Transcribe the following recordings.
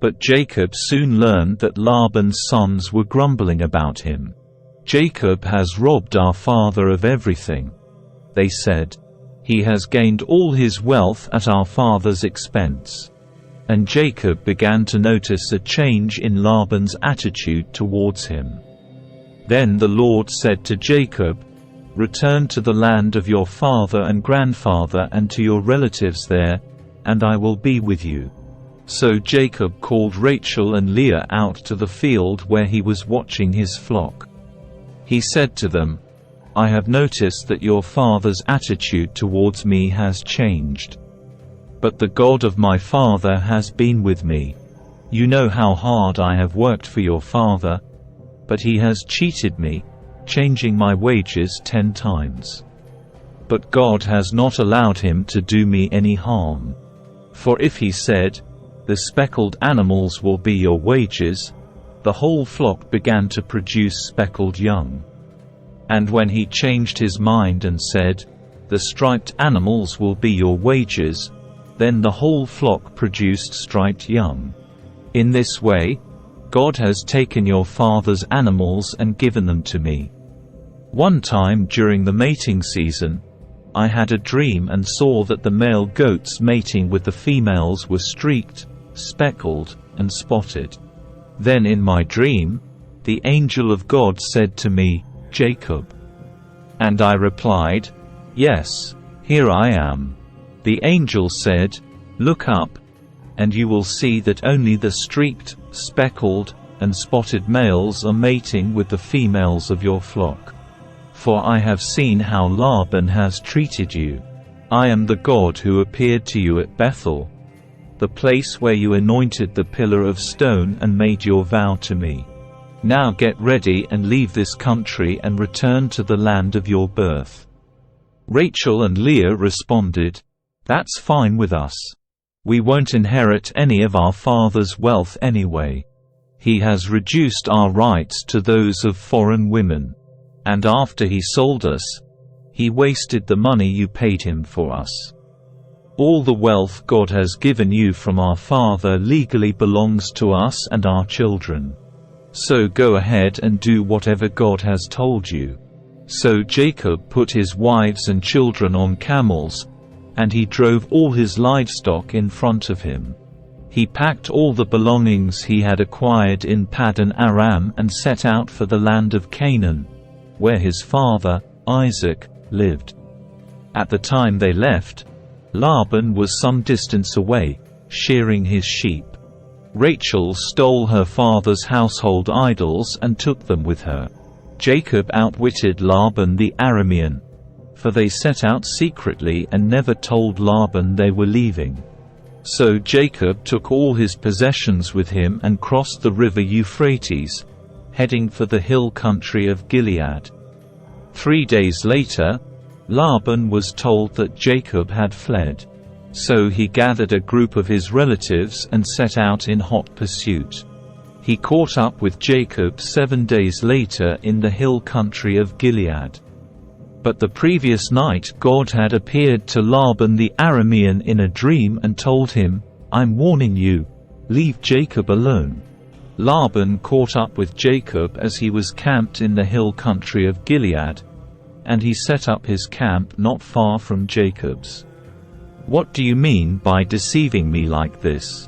But Jacob soon learned that Laban's sons were grumbling about him. "Jacob has robbed our father of everything," they said. "He has gained all his wealth at our father's expense." And Jacob began to notice a change in Laban's attitude towards him. Then the Lord said to Jacob, "Return to the land of your father and grandfather and to your relatives there, and I will be with you." So Jacob called Rachel and Leah out to the field where he was watching his flock. He said to them, "I have noticed that your father's attitude towards me has changed. But the God of my father has been with me. You know how hard I have worked for your father, but he has cheated me, changing my wages 10 times. But God has not allowed him to do me any harm. For if he said, 'The speckled animals will be your wages,' the whole flock began to produce speckled young. And when he changed his mind and said, 'The striped animals will be your wages,' then the whole flock produced striped young. In this way, God has taken your father's animals and given them to me. One time during the mating season, I had a dream and saw that the male goats mating with the females were streaked, speckled, and spotted. Then in my dream, the angel of God said to me, 'Jacob.' And I replied, 'Yes, here I am.' The angel said, 'Look up, and you will see that only the streaked, speckled, and spotted males are mating with the females of your flock. For I have seen how Laban has treated you. I am the God who appeared to you at Bethel, the place where you anointed the pillar of stone and made your vow to me. Now get ready and leave this country and return to the land of your birth.' Rachel and Leah responded, 'That's fine with us. We won't inherit any of our father's wealth anyway. He has reduced our rights to those of foreign women. And after he sold us, he wasted the money you paid him for us. All the wealth God has given you from our father legally belongs to us and our children. So go ahead and do whatever God has told you.' So Jacob put his wives and children on camels, and he drove all his livestock in front of him. He packed all the belongings he had acquired in Paddan Aram and set out for the land of Canaan, where his father, Isaac, lived. At the time they left, Laban was some distance away, shearing his sheep. Rachel stole her father's household idols and took them with her. Jacob outwitted Laban the Aramean, for they set out secretly and never told Laban they were leaving. So Jacob took all his possessions with him and crossed the river Euphrates, heading for the hill country of Gilead. 3 days later, Laban was told that Jacob had fled. So he gathered a group of his relatives and set out in hot pursuit. He caught up with Jacob 7 days later in the hill country of Gilead. But the previous night God had appeared to Laban the Aramean in a dream and told him, "I'm warning you, leave Jacob alone." Laban caught up with Jacob as he was camped in the hill country of Gilead, and he set up his camp not far from Jacob's. "What do you mean by deceiving me like this?"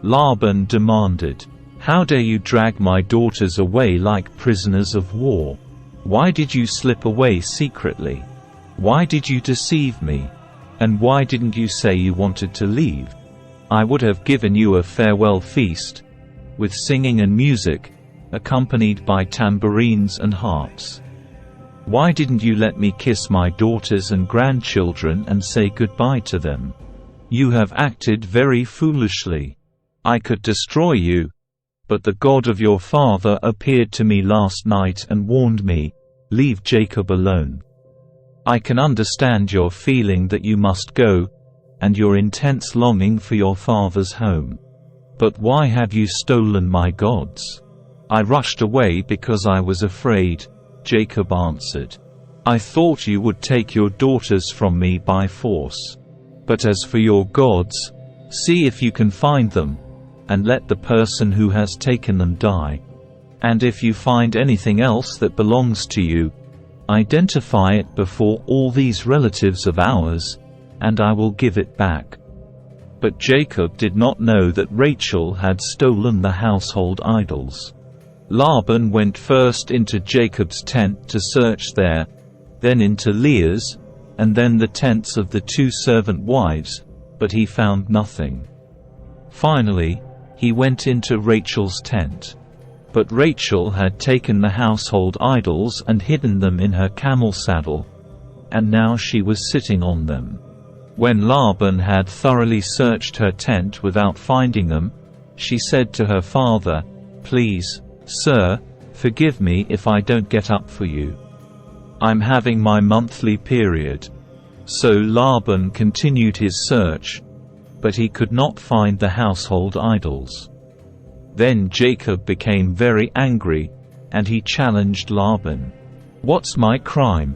Laban demanded. "How dare you drag my daughters away like prisoners of war? Why did you slip away secretly? Why did you deceive me? And why didn't you say you wanted to leave? I would have given you a farewell feast, with singing and music, accompanied by tambourines and harps. Why didn't you let me kiss my daughters and grandchildren and say goodbye to them? You have acted very foolishly. I could destroy you, but the God of your father appeared to me last night and warned me, 'Leave Jacob alone.' I can understand your feeling that you must go, and your intense longing for your father's home. But why have you stolen my gods?" "I rushed away because I was afraid," Jacob answered. "I thought you would take your daughters from me by force. But as for your gods, see if you can find them, and let the person who has taken them die. And if you find anything else that belongs to you, identify it before all these relatives of ours, and I will give it back." But Jacob did not know that Rachel had stolen the household idols. Laban went first into Jacob's tent to search there, then into Leah's, and then the tents of the 2 servant wives, but he found nothing. Finally, he went into Rachel's tent. But Rachel had taken the household idols and hidden them in her camel saddle, and now she was sitting on them. When Laban had thoroughly searched her tent without finding them, she said to her father, "Please, sir, forgive me if I don't get up for you. I'm having my monthly period." So Laban continued his search, but he could not find the household idols. Then Jacob became very angry, and he challenged Laban. "What's my crime?"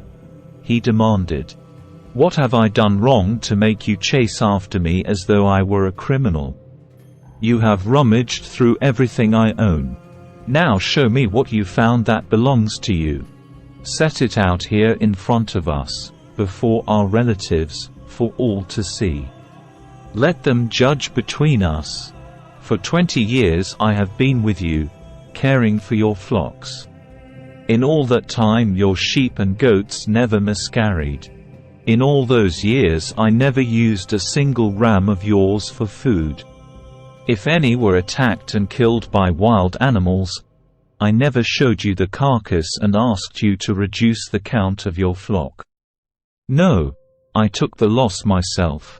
he demanded. "What have I done wrong to make you chase after me as though I were a criminal? You have rummaged through everything I own. Now show me what you found that belongs to you. Set it out here in front of us, before our relatives, for all to see. Let them judge between us. For 20 years I have been with you, caring for your flocks. In all that time your sheep and goats never miscarried. In all those years I never used a single ram of yours for food. If any were attacked and killed by wild animals, I never showed you the carcass and asked you to reduce the count of your flock. No, I took the loss myself.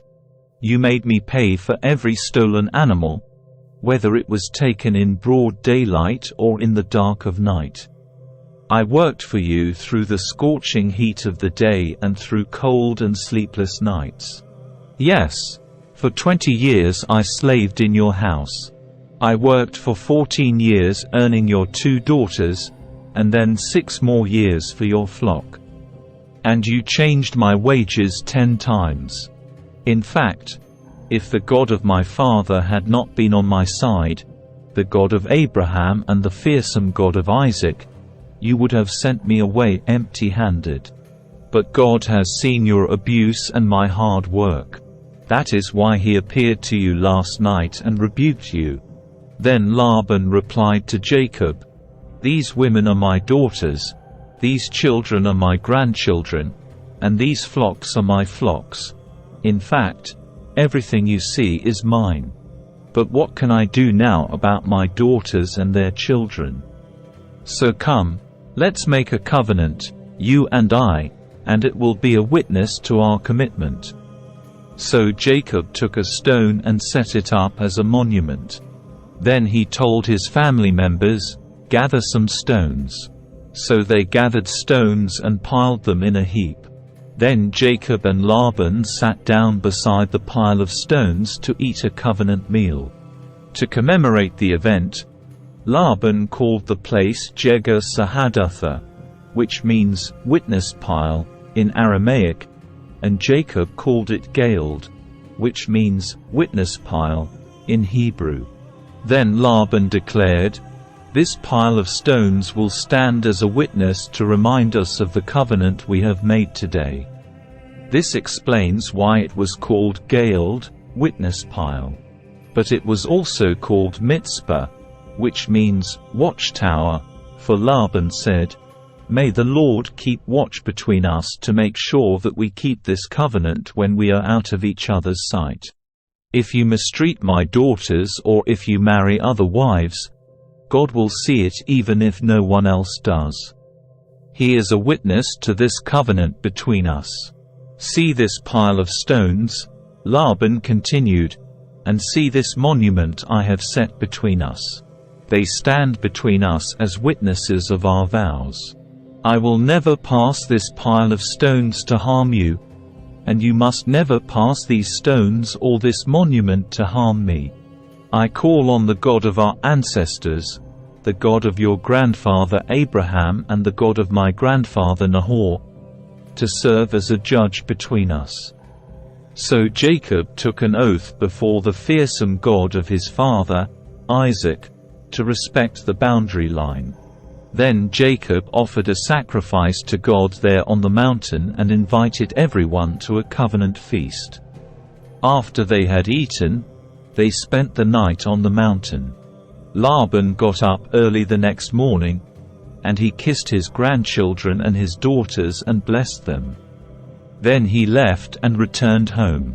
You made me pay for every stolen animal, whether it was taken in broad daylight or in the dark of night. I worked for you through the scorching heat of the day and through cold and sleepless nights. Yes, for 20 years I slaved in your house. I worked for 14 years earning your 2 daughters, and then 6 more years for your flock. And you changed my wages 10 times. In fact, if the God of my father had not been on my side, the God of Abraham and the fearsome God of Isaac, you would have sent me away empty-handed. But God has seen your abuse and my hard work. That is why he appeared to you last night and rebuked you." Then Laban replied to Jacob, "These women are my daughters, these children are my grandchildren, and these flocks are my flocks. In fact, everything you see is mine. But what can I do now about my daughters and their children? So come, let's make a covenant, you and I, and it will be a witness to our commitment." So Jacob took a stone and set it up as a monument. Then he told his family members, "Gather some stones." So they gathered stones and piled them in a heap. Then Jacob and Laban sat down beside the pile of stones to eat a covenant meal. To commemorate the event, Laban called the place 𝗕𝗓𝗓, which means witness pile in Aramaic, and Jacob called it 𝗕𝗶𝗀𝗆, which means witness pile in Hebrew. Then Laban declared, "This pile of stones will stand as a witness to remind us of the covenant we have made today." This explains why it was called 𝗕𝗶𝗀𝗆, witness pile. But it was also called Mitzpah, which means watchtower, for Laban said, "May the Lord keep watch between us to make sure that we keep this covenant when we are out of each other's sight. If you mistreat my daughters or if you marry other wives, God will see it even if no one else does. He is a witness to this covenant between us. See this pile of stones," Laban continued, "and see this monument I have set between us. They stand between us as witnesses of our vows. I will never pass this pile of stones to harm you, and you must never pass these stones or this monument to harm me. I call on the God of our ancestors, the God of your grandfather Abraham and the God of my grandfather Nahor, to serve as a judge between us." So Jacob took an oath before the fearsome God of his father, Isaac, to respect the boundary line. Then Jacob offered a sacrifice to God there on the mountain and invited everyone to a covenant feast. After they had eaten, they spent the night on the mountain. Laban got up early the next morning, and he kissed his grandchildren and his daughters and blessed them. Then he left and returned home.